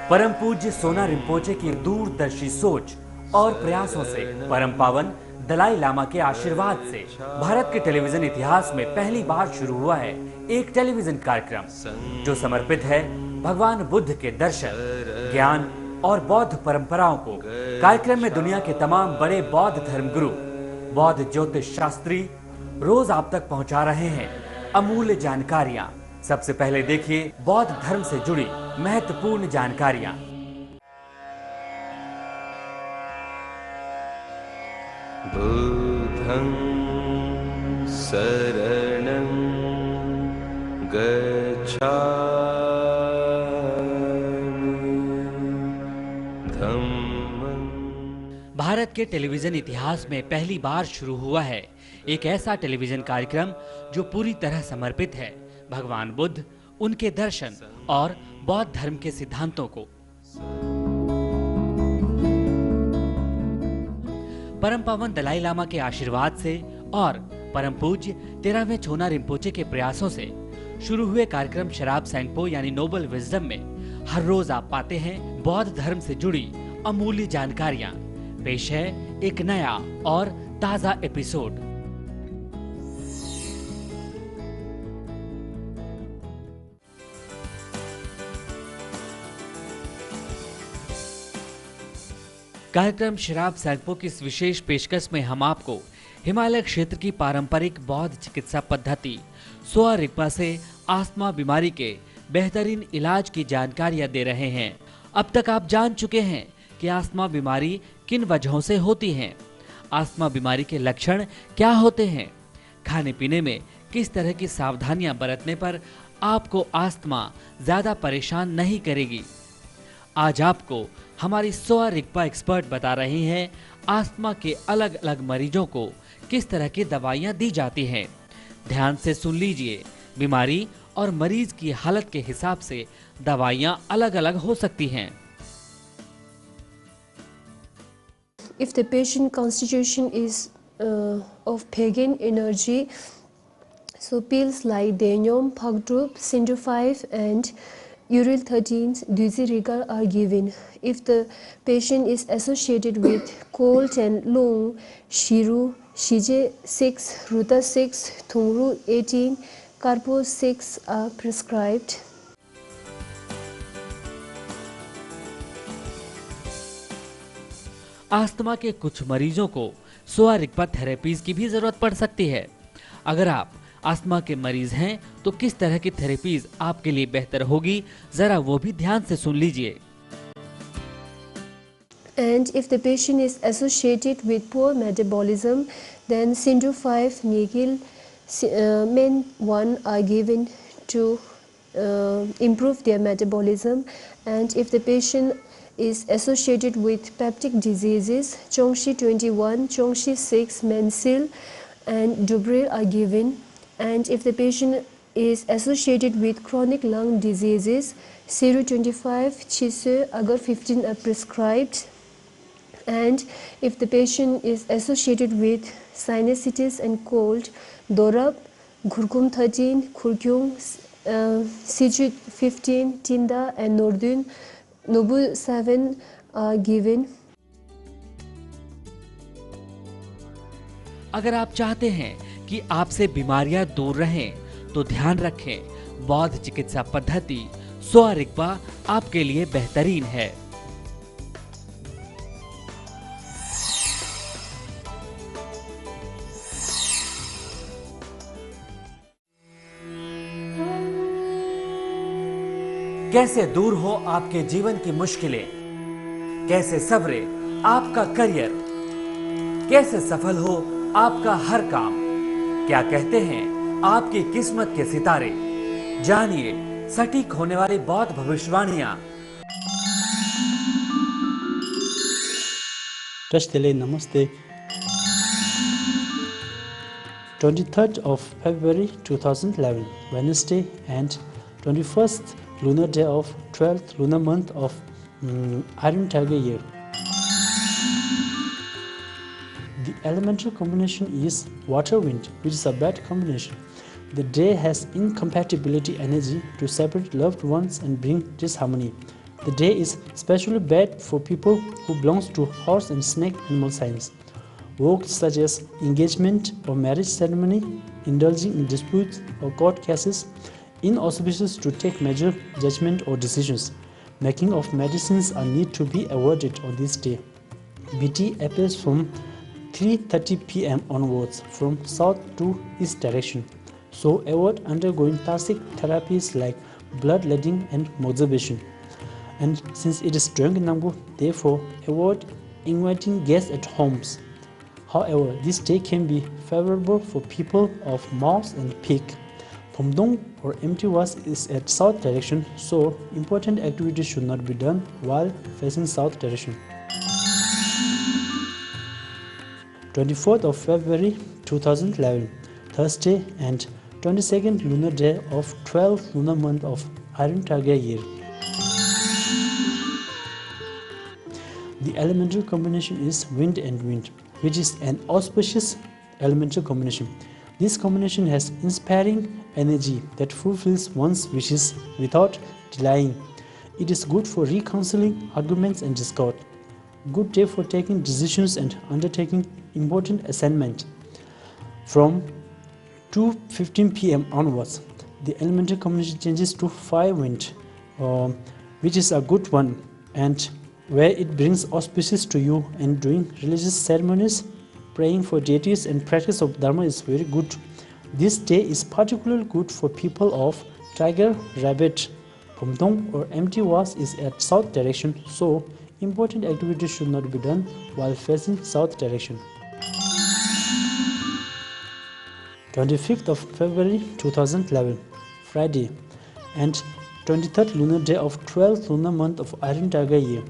परम पूज्य सोना रिम्पोचे की दूरदर्शी सोच और प्रयासों से परम पावन दलाई लामा के आशीर्वाद से भारत के टेलीविजन इतिहास में पहली बार शुरू हुआ है एक टेलीविजन कार्यक्रम जो समर्पित है भगवान बुद्ध के दर्शन, ज्ञान और बौद्ध परंपराओं को। कार्यक्रम में दुनिया के तमाम बड़े बौद्ध धर्मगुरु, बौद्ध ज्योतिष शास्त्री रोज आप तक पहुंचा रहे हैं अमूल्य जानकारियां। सबसे पहले देखिए बौद्ध धर्म से जुड़ी महत्वपूर्ण जानकारियां। बुद्धं शरणं गच्छामि धम्मं। भारत के टेलीविजन इतिहास में पहली बार शुरू हुआ है एक ऐसा टेलीविजन कार्यक्रम जो पूरी तरह समर्पित है भगवान बुद्ध, उनके दर्शन और बौद्ध धर्म के सिद्धांतों को। परम पावन दलाई लामा के आशीर्वाद से और परम पूज्य 13वें छोना रिम्पोचे के प्रयासों से शुरू हुए कार्यक्रम शराब सैंगपो यानी नोबल विजडम में हर रोज आप पाते हैं बौद्ध धर्म से जुड़ी अमूल्य जानकारियां। पेश है एक नया और ताजा एपिसोड। कार्यक्रम शराब सैंगपो की इस विशेष पेशकश में हम आपको हिमालय क्षेत्र की पारंपरिक बौद्ध चिकित्सा पद्धति सोआ रिग्पा से आस्थमा बीमारी के बेहतरीन इलाज की जानकारियां दे रहे हैं। अब तक आप जान चुके हैं कि आस्थमा बीमारी किन वजहों से होती है, आस्थमा बीमारी के लक्षण क्या होते हैं, खाने पीने में किस तरह की सावधानियां बरतने पर आपको आस्थमा ज्यादा परेशान नहीं करेगी। आज आपको हमारी सोआ रिग्पा एक्सपर्ट बता रही हैं आस्थमा के अलग अलग मरीजों को किस तरह की दवाइयां दी जाती हैं। ध्यान से सुन लीजिए, बीमारी और मरीज की हालत के हिसाब से दवाइयां अलग अलग हो सकती हैं। If the patient constitution is of pagan energy, so pills like Denyom, Phagdrup, Sindu 5 and Uril 13, Duzirigal are given. If the patient is associated with cold and lung, Shiru, Shije 6, Ruta 6, Thungru 18, Karpo 6 are prescribed. Asthma के कुछ मरीजों को सोआ Rigpa therapies की भी जरूरत पड़ सकती है। अगर आप आस्थमा के मरीज हैं तो किस तरह की थेरेपीज आपके लिए बेहतर होगी, जरा वो भी ध्यान से सुन लीजिए। And if the patient is associated with poor metabolism, then Sindu 5, Nigil, Men 1 are given to improve their metabolism. And if the patient is associated with peptic diseases, Chongshi 21, Chongshi 6, Mensil and Dubril are given. And if the patient is associated with chronic lung diseases, Siru 25, Chisu, Agar 15 are prescribed. And if the patient is associated with sinusitis and cold, Dorab, Ghurkum 13, Khurkyung, Siju 15, Tinda and Nordun, Nobu 7 are given. अगर आप चाहते हैं कि आपसे बीमारियां दूर रहें तो ध्यान रखें बौद्ध चिकित्सा पद्धति सोआ रिग्पा आपके लिए बेहतरीन है। कैसे दूर हो आपके जीवन की मुश्किलें, कैसे सवरे आपका करियर, कैसे सफल हो आपका हर काम, क्या कहते हैं आपकी किस्मत के सितारे। जानिए सटीक होने वाली बौद्ध भविष्यवाणियां। Namaste. 23rd of February 2011, Wednesday, and 21st lunar day of 12th lunar month of Iron Tiger year. The elemental combination is water-wind, which is a bad combination. The day has incompatibility energy to separate loved ones and bring disharmony. The day is especially bad for people who belong to horse and snake animal signs. Work such as engagement or marriage ceremony, indulging in disputes or court cases, inauspicious to take major judgment or decisions. Making of medicines are need to be avoided on this day. BT appears from 3:30 p.m. onwards from south to east direction. So avoid undergoing classic therapies like bloodletting and moxibustion. And since it is drawing number, therefore avoid inviting guests at homes. However, this day can be favorable for people of mouse and pig. Pomdong or empty was is at south direction, so important activities should not be done while facing south direction. 24th of February 2011, Thursday and 22nd lunar day of 12th lunar month of Iron Tiger year. The elemental combination is wind and wind, which is an auspicious elemental combination. This combination has inspiring energy that fulfills one's wishes without delaying. It is good for reconciling arguments and discord. Good day for taking decisions and undertaking important assignment. From 2:15 p.m. onwards, the elemental combination changes to fire wind, which is a good one, and where it brings auspicious to you, and doing religious ceremonies, praying for deities and practice of dharma is very good. This day is particularly good for people of tiger, rabbit. Pomdong or empty was is at south direction, so important activities should not be done while facing south direction. 25th of February 2011, Friday, and 23rd lunar day of 12th lunar month of Iron Tiger year.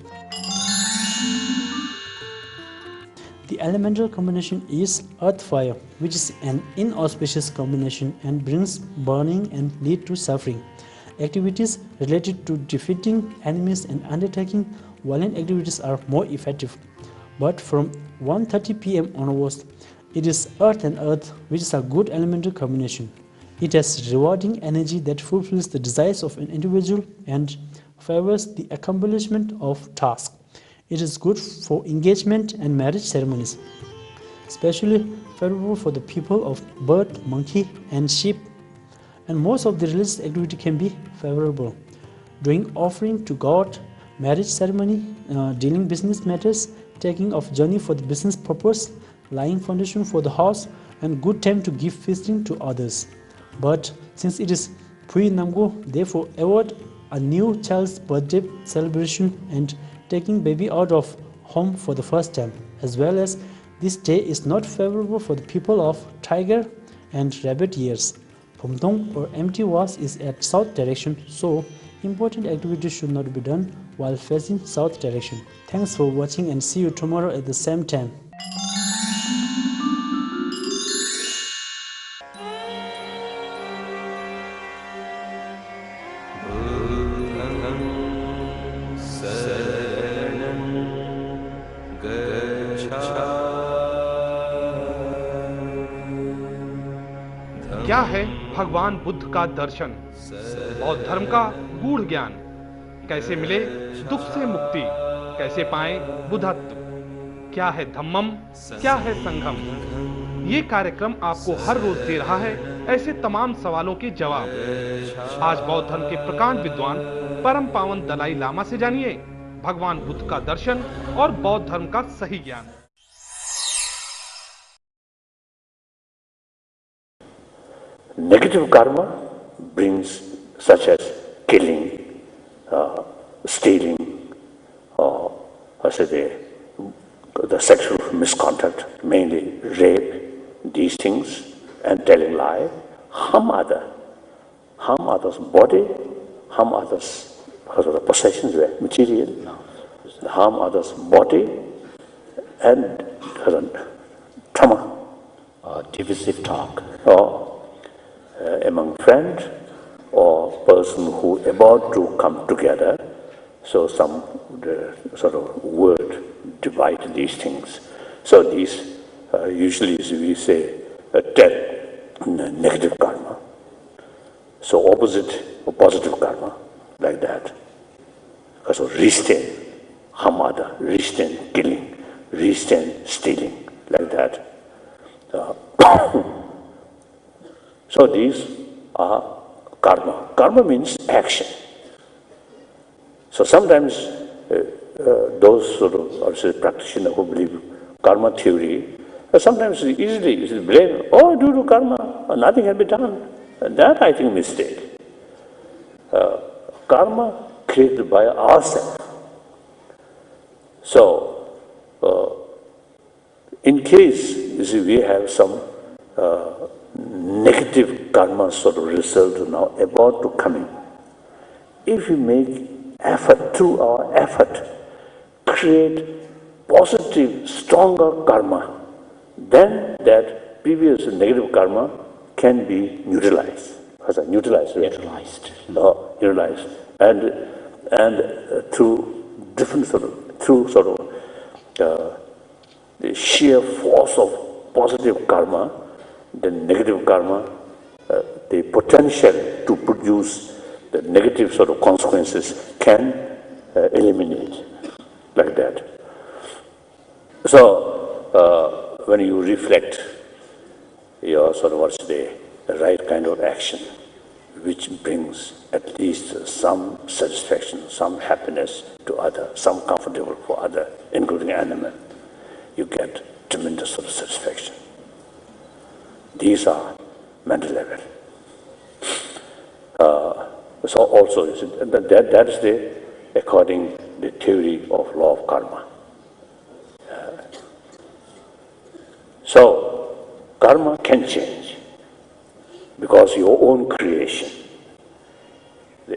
The elemental combination is earth-fire, which is an inauspicious combination and brings burning and lead to suffering. Activities related to defeating enemies and undertaking violent activities are more effective. But from 1:30 p.m. onwards, it is earth and earth, which is a good elemental combination. It has rewarding energy that fulfills the desires of an individual and favors the accomplishment of tasks. It is good for engagement and marriage ceremonies, especially favorable for the people of bird, monkey, and sheep. And most of the religious activity can be favorable. Doing offering to God, marriage ceremony, dealing business matters, taking of journey for the business purpose, laying foundation for the house, and good time to give feasting to others. But since it is Pui Namgo, therefore avoid a new child's birthday celebration and taking baby out of home for the first time, as well as this day is not favorable for the people of tiger and rabbit years. Pomdong or empty was is at south direction, so important activities should not be done while facing south direction. Thanks for watching and see you tomorrow at the same time. क्या है भगवान बुद्ध का दर्शन, बौद्ध धर्म का गूढ़ ज्ञान, कैसे मिले दुख से मुक्ति, कैसे पाए बुद्धत्व, क्या है धम्मम, क्या है संघम। ये कार्यक्रम आपको हर रोज दे रहा है ऐसे तमाम सवालों के जवाब। आज बौद्ध धर्म के प्रकांड विद्वान परम पावन दलाई लामा से जानिए भगवान बुद्ध का दर्शन और बौद्ध धर्म का सही ज्ञान। Negative karma brings such as killing, stealing, or the sexual misconduct, mainly rape, these things, and telling lie, harm others' body, harm others' possessions, material, harm others' body, and trauma, divisive talk, or among friends or person who about to come together, so some sort of word divide these things. So these usually we say 10 negative karma. So opposite or positive karma, like that. So restraint, harm other, restraint killing, restraint stealing, like that. So these are karma. Karma means action. So sometimes those sort of practitioners who believe karma theory, sometimes easily blame, oh, due to karma, nothing can be done. That I think mistake. Karma created by ourselves. So, in case we have some negative karma sort of result now about to come in, if we make effort, through our effort, create positive, stronger karma, then that previous negative karma can be neutralized. Neutralized. Neutralized. And through different the sheer force of positive karma, the negative karma, the potential to produce the negative sort of consequences can eliminate, like that. So, when you reflect your the right kind of action, which brings at least some satisfaction, some happiness to others, some comfortable for others, including animal, you get tremendous sort of satisfaction. These are mental level. So also, that is according the theory of law of karma. So, karma can change because your own creation.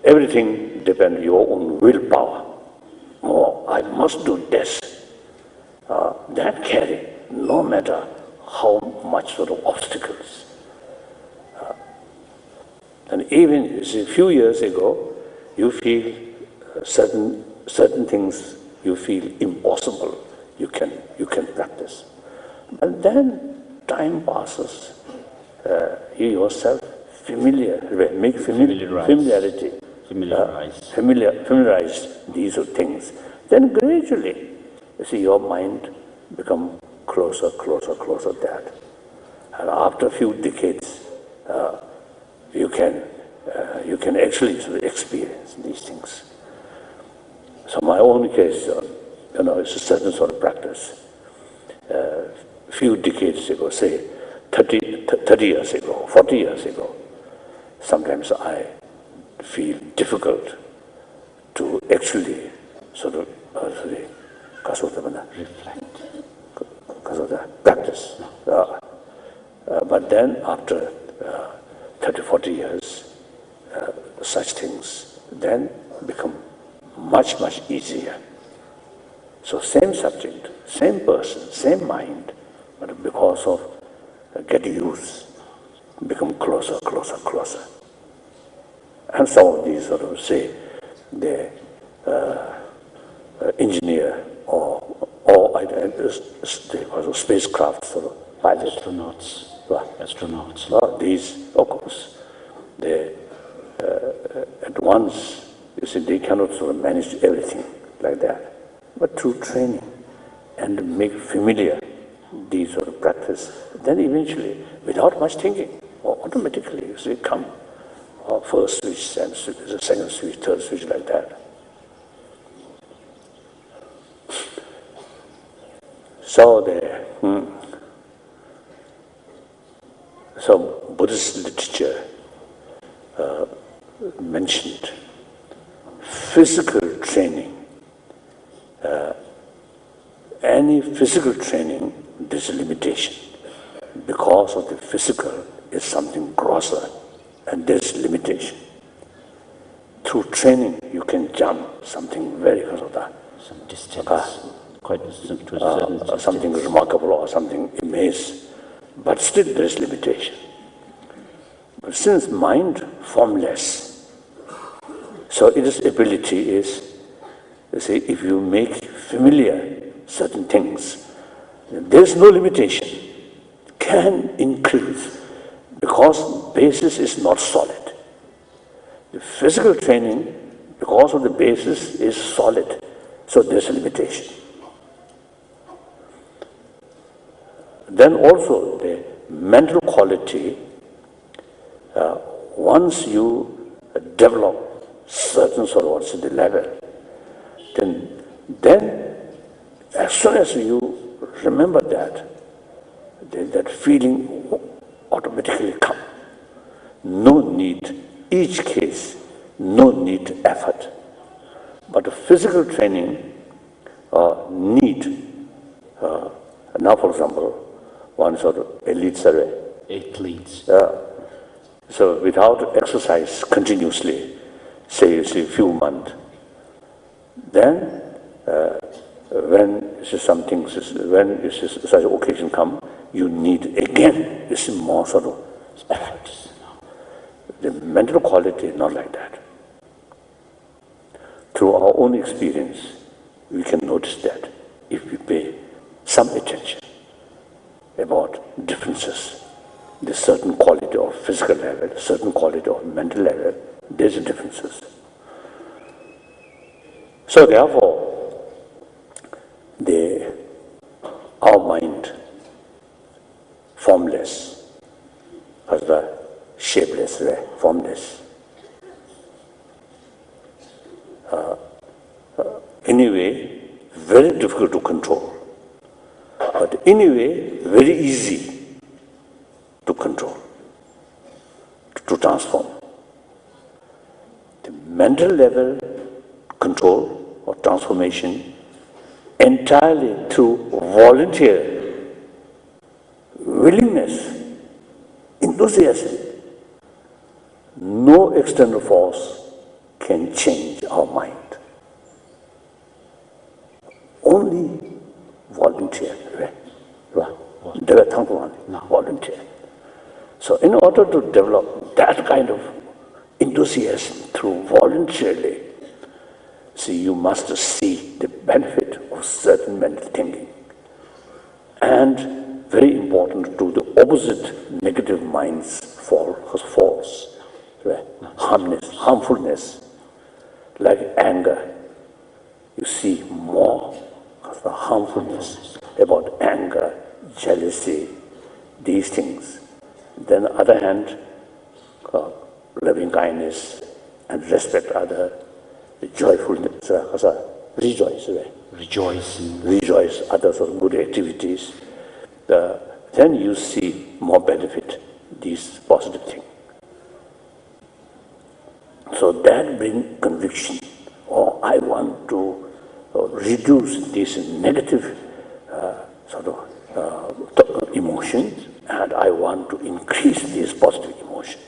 Everything depends on your own willpower. Oh, I must do this. That carry, no matter how much sort of obstacles. And even a few years ago, you feel certain things you feel impossible. You can practice. And then time passes. You yourself familiarize these things. Then gradually, you see your mind become closer to that. And after a few decades, you can actually sort of experience these things. So my own case, it's a certain sort of practice. Few decades ago, say 30 years ago, 40 years ago, sometimes I feel difficult to actually sort of reflect, because of the practice. But then after 30, 40 years, such things then become much easier. So same subject, same person, same mind, but because of getting used, become closer. And some of these sort of say the engineer or spacecraft sort of pilots. Astronauts. These, of course, they at once, you see, they cannot sort of manage everything like that. But through training and make familiar these sort of practice, then eventually, without much thinking, automatically, you see, come first switch, second switch, third switch, like that. So so Buddhist literature mentioned physical training. Any physical training, there's a limitation. Because of the physical is something grosser, and there's limitation. Through training, you can jump something very some distance, quite to a certain distance. Something remarkable or something immense, but still there is limitation. But since mind formless, so its ability is, you see, if you make familiar certain things, there is no limitation. Can increase because basis is not solid. The physical training because of the basis is solid, so there's a limitation. Then also the mental quality, once you develop certain sort of what's the level, then as soon as you remember that, then that feeling automatically comes. No need, each case, no need effort. But the physical training need, now for example, one sort of elite survey. Athletes. So without exercise continuously, say a few months, then when such occasion come, you need again more sort of effort. The mental quality is not like that. Through our own experience, we can notice that if we pay some attention about differences, the certain quality of physical level, certain quality of mental level, there's differences. So therefore, our mind, formless, as the shapeless, formless. Anyway, very difficult to control, but anyway, very easy to control, to transform. The mental level control or transformation entirely through volunteer willingness, enthusiasm. No external force can change our mind. Only volunteer. Volunteer. So in order to develop that kind of enthusiasm through voluntarily, see, you must see the benefit of certain mental thinking. And very important, to the opposite negative minds false, harmfulness, like anger. You see more of the harmfulness about anger, jealousy, these things. Then on the other hand, loving kindness and respect other, joyfulness, rejoice. Rejoice others of good activities. Then you see more benefit, these positive things. So that brings conviction, or I want to reduce this negative emotions, and I want to increase this positive emotion.